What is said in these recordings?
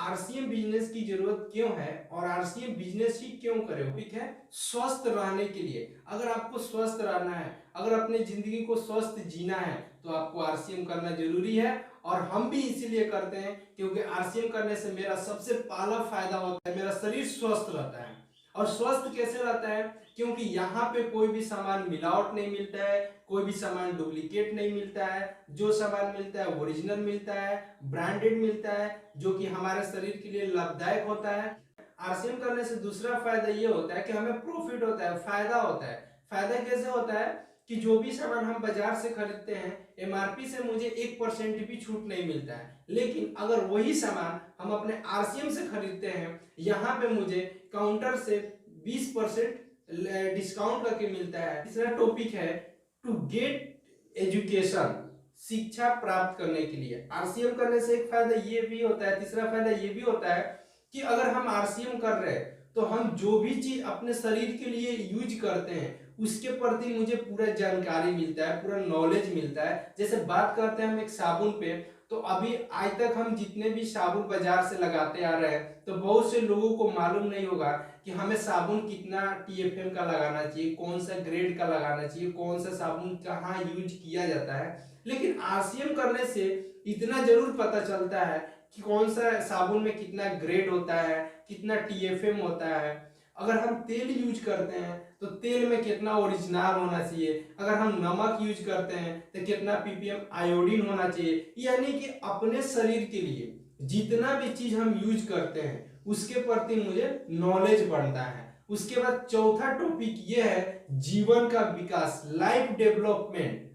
RCM business की जरूरत क्यों है और आरसीएम बिजनेस ही क्यों करें। टॉपिक है स्वस्थ रहने के लिए। अगर आपको स्वस्थ रहना है, अगर अपनी जिंदगी को स्वस्थ जीना है तो आपको आरसीएम करना जरूरी है। और हम भी इसीलिए करते हैं क्योंकि आरसीएम करने से मेरा सबसे पहला फायदा होता है, मेरा शरीर स्वस्थ रहता है। और स्वस्थ कैसे रहता है? क्योंकि यहाँ पे कोई भी सामान मिलावट नहीं मिलता है, कोई भी सामान डुप्लीकेट नहीं मिलता है। जो सामान मिलता है ओरिजिनल मिलता है, ब्रांडेड मिलता है, जो कि हमारे शरीर के लिए लाभदायक होता है। आरसीएम करने से दूसरा फायदा ये होता है कि हमें प्रॉफिट होता है, फायदा होता है। फायदा कैसे होता है कि जो भी सामान हम बाजार से खरीदते हैं एमआरपी से मुझे 1% भी छूट नहीं मिलता है, लेकिन अगर वही सामान हम अपने आरसीएम से खरीदते हैं यहाँ पे मुझे काउंटर से 20% डिस्काउंट करके मिलता है। तीसरा टॉपिक है टू गेट एजुकेशन, शिक्षा प्राप्त करने के लिए। आरसीएम करने से एक फायदा ये भी होता है, तीसरा फायदा ये भी होता है कि अगर हम आरसीएम कर रहे हैं तो हम जो भी चीज अपने शरीर के लिए यूज करते हैं उसके प्रति मुझे पूरा जानकारी मिलता है, पूरा नॉलेज मिलता है। जैसे बात करते हैं हम एक साबुन पे, तो अभी आज तक हम जितने भी साबुन बाजार से लगाते आ रहे हैं तो बहुत से लोगों को मालूम नहीं होगा कि हमें साबुन कितना टीएफएम का लगाना चाहिए, कौन सा ग्रेड का लगाना चाहिए, कौन सा साबुन कहाँ यूज किया जाता है। लेकिन आरसीएम करने से इतना जरूर पता चलता है कि कौन सा साबुन में कितना ग्रेड होता है, कितना टीएफएम होता है। अगर हम तेल यूज करते हैं तो तेल में कितना ओरिजिनल होना चाहिए, अगर हम नमक यूज करते हैं तो कितना पीपीएम आयोडीन होना चाहिए। यानी कि अपने शरीर के लिए जितना भी चीज हम यूज करते हैं उसके प्रति मुझे नॉलेज बढ़ता है। उसके बाद चौथा टॉपिक ये है जीवन का विकास, लाइफ डेवलपमेंट।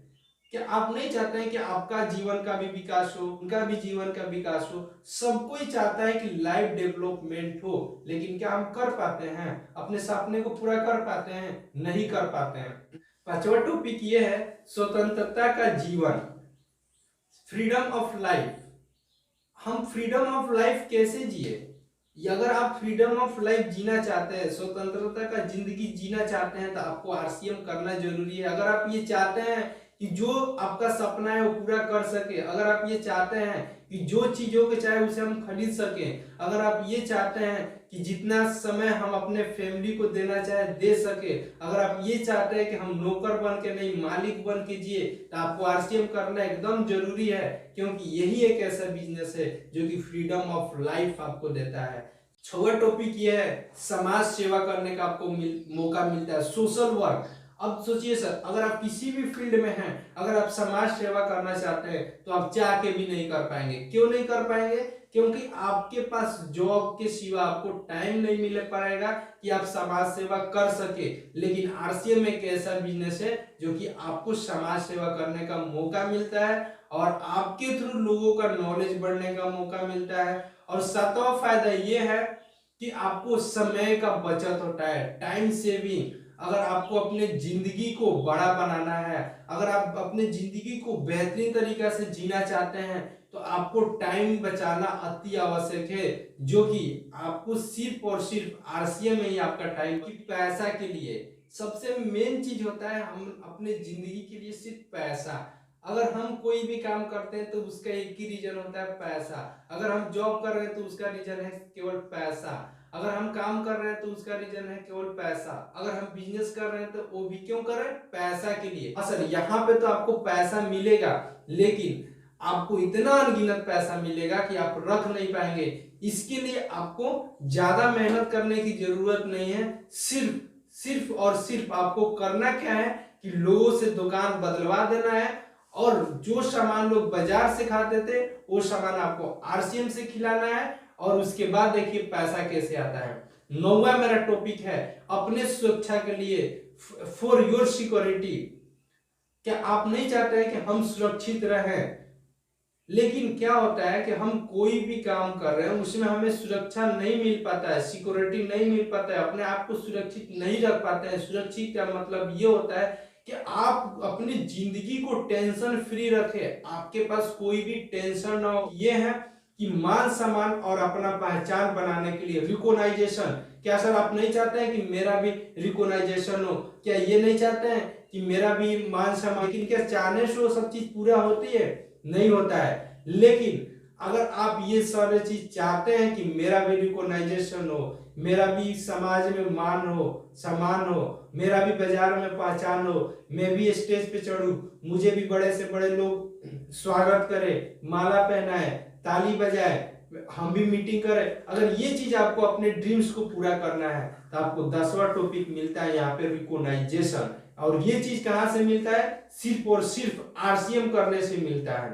क्या आप नहीं चाहते हैं कि आपका जीवन का भी विकास हो, उनका भी जीवन का विकास हो? सब कोई चाहता है कि लाइफ डेवलपमेंट हो, लेकिन क्या हम कर पाते हैं? अपने सपने को पूरा कर पाते हैं? नहीं कर पाते हैं। पांचवा टॉपिक ये है स्वतंत्रता का जीवन, फ्रीडम ऑफ लाइफ। हम फ्रीडम ऑफ लाइफ कैसे जिए? अगर आप फ्रीडम ऑफ लाइफ जीना चाहते हैं, स्वतंत्रता का जिंदगी जीना चाहते हैं तो आपको आरसीएम करना जरूरी है। अगर आप ये चाहते हैं कि जो आपका सपना है वो पूरा कर सके, अगर आप ये चाहते हैं कि जो चीजों के चाहे उसे हम खरीद सकें, अगर आप ये चाहते हैं कि जितना समय हम अपने फैमिली को देना चाहे दे सके, अगर आप ये चाहते हैं कि हम नौकर बन के नहीं मालिक बन के जिए, तो आपको आरसीएम करना एकदम जरूरी है। क्योंकि यही एक ऐसा बिजनेस है जो कि फ्रीडम ऑफ लाइफ आपको देता है। छठवां टॉपिक ये है समाज सेवा करने का आपको मौका मिलता है, सोशल वर्क। अब सोचिए सर, अगर आप किसी भी फील्ड में हैं, अगर आप समाज सेवा करना चाहते हैं तो आप चाह के भी नहीं कर पाएंगे। क्यों नहीं कर पाएंगे? क्योंकि आपके पास जॉब के सिवा आपको टाइम नहीं मिल पाएगा कि आप समाज सेवा कर सके। लेकिन आरसीएम एक ऐसा बिजनेस है जो कि आपको समाज सेवा करने का मौका मिलता है और आपके थ्रू लोगों का नॉलेज बढ़ने का मौका मिलता है। और सातवां फायदा ये है कि आपको समय का बचत होता है, टाइम सेविंग। अगर आपको अपने जिंदगी को बड़ा बनाना है, अगर आप अपने जिंदगी को बेहतरीन तरीका से जीना चाहते हैं तो आपको टाइम बचाना अति आवश्यक है, जो कि आपको सिर्फ और सिर्फ आरसीएम में ही आपका टाइम की पैसा के लिए सबसे मेन चीज होता है। हम अपने जिंदगी के लिए सिर्फ पैसा, अगर हम कोई भी काम करते हैं तो उसका एक ही रीजन होता है पैसा। अगर हम जॉब कर रहे हैं तो उसका रीजन है केवल पैसा, अगर हम काम कर रहे हैं तो उसका रीजन है केवल पैसा, अगर हम बिजनेस कर रहे हैं तो वो भी क्यों कर रहे हैं? पैसा के लिए। हाँ सर, यहाँ पे तो आपको पैसा मिलेगा, लेकिन आपको इतना अनगिनत पैसा मिलेगा कि आप रख नहीं पाएंगे। इसके लिए आपको ज्यादा मेहनत करने की जरूरत नहीं है। सिर्फ और सिर्फ आपको करना क्या है कि लोगों से दुकान बदलवा देना है और जो सामान लोग बाजार से खाते थे वो सामान आपको आरसीएम से खिलाना है। और उसके बाद देखिए पैसा कैसे आता है। नौवां मेरा टॉपिक है अपने सुरक्षा के लिए, फॉर योर सिक्योरिटी। क्या आप नहीं चाहते हैं कि हम सुरक्षित रहें? लेकिन क्या होता है कि हम कोई भी काम कर रहे हैं उसमें हमें सुरक्षा नहीं मिल पाता है, सिक्योरिटी नहीं मिल पाता है, अपने आप को सुरक्षित नहीं रख पाते हैं। सुरक्षित का मतलब ये होता है कि आप अपनी जिंदगी को टेंशन फ्री रखें, आपके पास कोई भी टेंशन ना हो। ये है कि मान सम्मान और अपना पहचान बनाने के लिए रिकॉग्नाइजेशन। क्या सर आप नहीं चाहते हैं कि मेरा भी रिकॉग्नाइजेशन हो? क्या ये नहीं चाहते हैं कि मेरा भी मान सम्मान? लेकिन क्या चाहने से वो सब चीज पूरा होती है? नहीं होता है। लेकिन अगर आप ये सारे चीज चाहते हैं कि मेरा भी रिकॉग्नाइजेशन हो, मेरा भी समाज में मान हो, सम्मान हो, मेरा भी बाजार में पहचान हो, मैं भी स्टेज पे चढ़ूं, मुझे भी बड़े से बड़े लोग स्वागत करें, माला पहनाए, ताली बजाए, हम भी मीटिंग करें, अगर ये चीज आपको अपने ड्रीम्स को पूरा करना है तो आपको 10वां टॉपिक मिलता है यहाँ पे रिकॉग्नाइजेशन। और ये चीज कहाँ से मिलता है? सिर्फ और सिर्फ आरसीएम करने से मिलता है।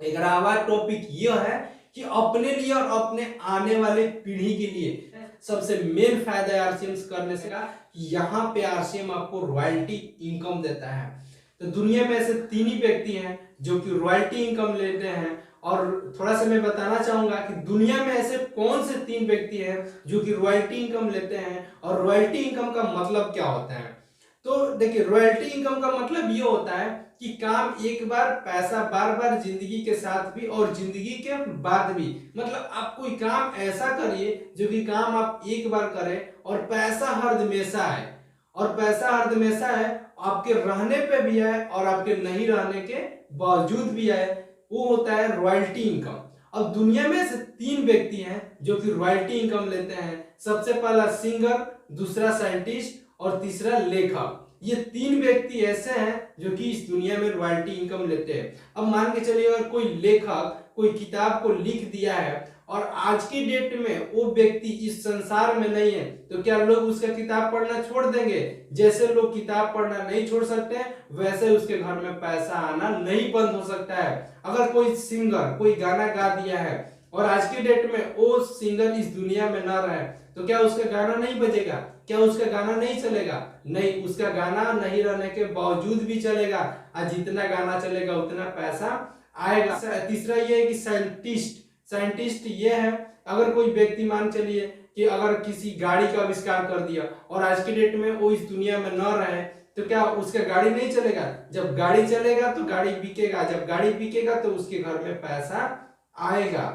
11वां टॉपिक ये है कि अपने लिए और अपने आने वाले पीढ़ी के लिए सबसे मेन फायदा है आरसीएम करने से का, यहाँ पे आरसीएम आपको रॉयल्टी इनकम देता है। तो दुनिया में ऐसे 3 ही व्यक्ति हैं जो कि रॉयल्टी इनकम लेते हैं। और थोड़ा सा मैं बताना चाहूंगा कि दुनिया में ऐसे कौन से 3 व्यक्ति हैं जो कि रॉयल्टी इनकम लेते हैं और रॉयल्टी इनकम का मतलब क्या होता है। तो देखिए, रॉयल्टी इनकम का मतलब ये होता है कि काम एक बार, पैसा बार बार, जिंदगी के साथ भी और जिंदगी के बाद भी। मतलब आप कोई काम ऐसा करिए जो कि काम आप एक बार करें और पैसा हर हमेशा है, और पैसा हर हमेशा है, आपके रहने पे भी है और आपके नहीं रहने के बावजूद भी है, वो होता है रॉयल्टी इनकम। अब दुनिया में से 3 व्यक्ति हैं जो कि रॉयल्टी इनकम लेते हैं। सबसे पहला सिंगर, दूसरा साइंटिस्ट और तीसरा लेखक। ये 3 व्यक्ति ऐसे हैं जो कि इस दुनिया में रॉयल्टी इनकम लेते हैं। अब मान के चलिए, अगर कोई लेखक कोई किताब को लिख दिया है और आज की डेट में वो व्यक्ति इस संसार में नहीं है, तो क्या लोग उसका किताब पढ़ना छोड़ देंगे? जैसे लोग किताब पढ़ना नहीं छोड़ सकते, वैसे उसके घर में पैसा आना नहीं बंद हो सकता है। अगर कोई सिंगर कोई गाना गा दिया है और आज की डेट में वो सिंगर इस दुनिया में ना रहे, तो क्या उसका गाना नहीं बजेगा? क्या उसका गाना नहीं चलेगा? नहीं, उसका गाना नहीं रहने के बावजूद भी चलेगा, और जितना गाना चलेगा उतना पैसा आएगा। तीसरा ये है कि साइंटिस्ट ये है, अगर कोई व्यक्ति मान चलिए कि अगर किसी गाड़ी का आविष्कार कर दिया और आज की डेट में वो इस दुनिया में न रहे, तो क्या उसका गाड़ी नहीं चलेगा? जब गाड़ी चलेगा तो गाड़ी बिकेगा, जब गाड़ी बिकेगा तो उसके घर में पैसा आएगा।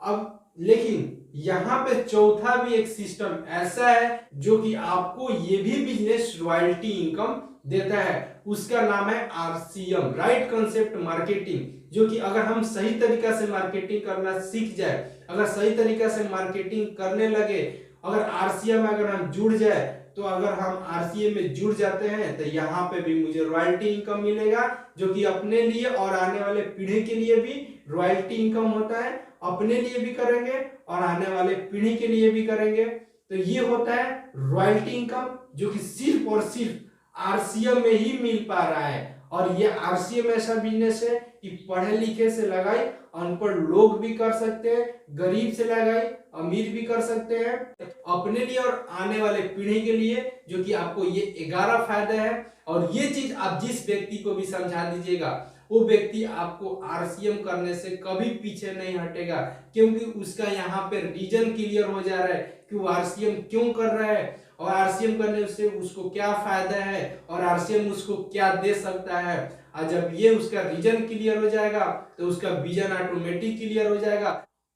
अब लेकिन यहाँ पे चौथा भी एक सिस्टम ऐसा है जो कि आपको ये भी बिजनेस रॉयल्टी इनकम देता है, उसका नाम है आरसीएम, राइट कंसेप्ट मार्केटिंग। जो कि अगर हम सही तरीका से मार्केटिंग करना सीख जाए, अगर सही तरीका से मार्केटिंग करने लगे, अगर आरसीएम में अगर हम जुड़ जाए, तो अगर हम आरसीएम में जुड़ जाते हैं तो यहाँ पे भी मुझे रॉयल्टी इनकम मिलेगा, जो कि अपने लिए और आने वाले पीढ़ी के लिए भी रॉयल्टी इनकम होता है। अपने लिए भी करेंगे और आने वाले पीढ़ी के लिए भी करेंगे। तो ये होता है रॉयल्टी इनकम, जो कि सिर्फ और सिर्फ आरसीएम में ही मिल पा रहा है। और ये आरसीएम ऐसा बिजनेस है कि पढ़े लिखे से लगाई अनपढ़ लोग भी कर सकते हैं, गरीब से लगाई अमीर भी कर सकते हैं, अपने लिए और आने वाले पीढ़ी के लिए। जो कि आपको ये 11 फायदे हैं। और ये चीज आप जिस व्यक्ति को भी समझा दीजिएगा, वो व्यक्ति आपको आरसीएम करने से कभी पीछे नहीं हटेगा, क्योंकि उसका यहाँ पे रीजन क्लियर हो जा रहा है कि वो आरसीएम क्यों कर रहा है, और आरसीएम करने से उसको क्या फायदा है, और आरसीएम उसको क्या दे सकता है। और जब ये उसका रीजन क्लियर हो जाएगा तो उसका विजन ऑटोमेटिक क्लियर हो जाएगा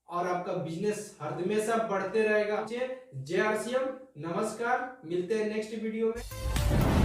और आपका बिजनेस हर हमेशा बढ़ते रहेगा। जय आरसीएम, नमस्कार, मिलते हैं नेक्स्ट वीडियो में।